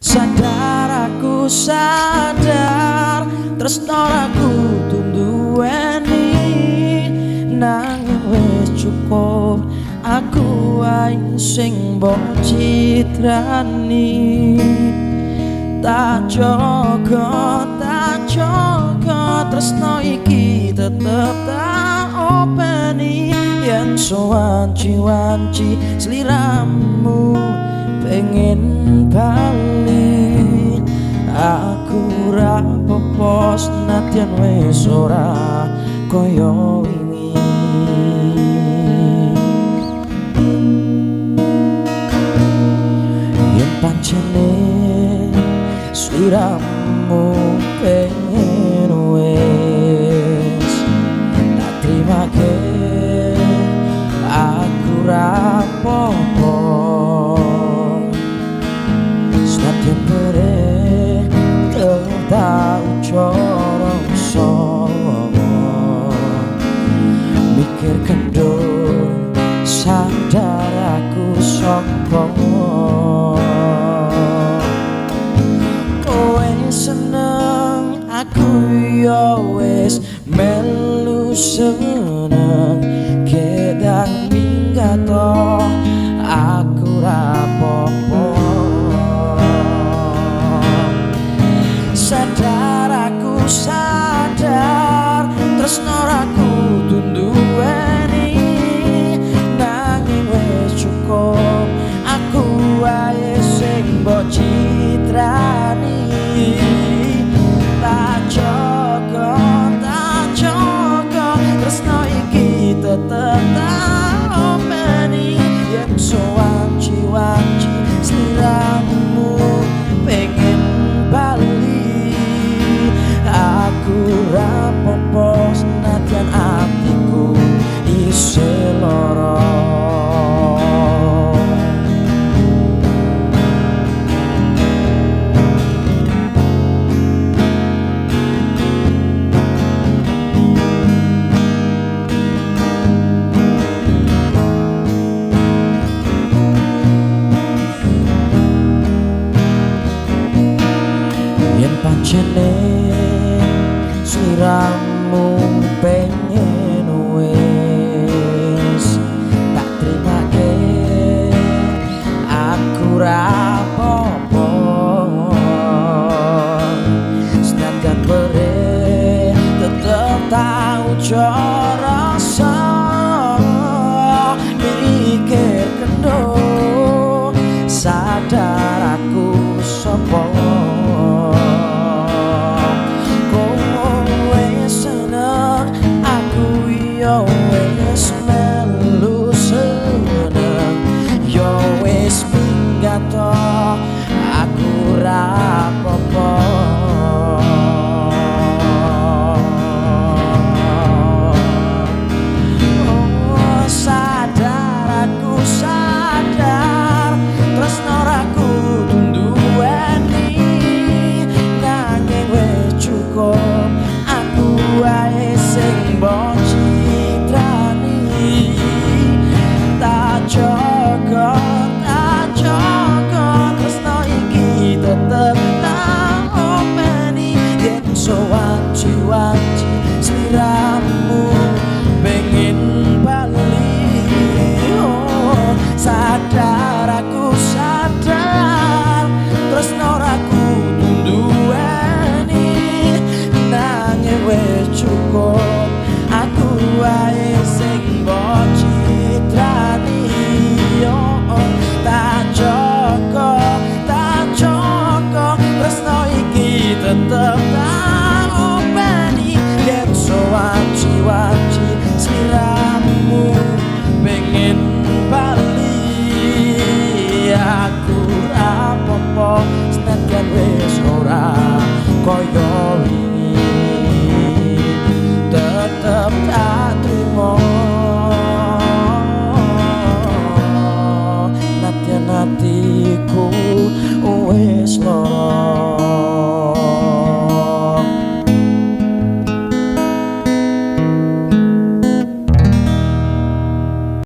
Sadar aku sadar tresno aku tunduweni nanging wis cukup aku wae sing mbok citrani tak jaga tresno iki tetep tak openi yen sowanci-wanci sliramu pengen bali aku ra apa-apa senadyan wis ora kaya wingi yen pancene sliramu pengen wis tak trimake aku ra apa-apa senadyan perih tak corong mikir kendo sadar aku sombong kowe seneng aku ya wis melu seneng kedang minggato aku rapopo sadar aku sadar tresno aku tunduweni nanging wis cukup aku wae sing mbok citrani tak jaga tresno iki tetep tak openi yen sowanci-wanci sliramu pengen bali aku rapopo senadyan atiku isih lara yen pancene sliramu pengen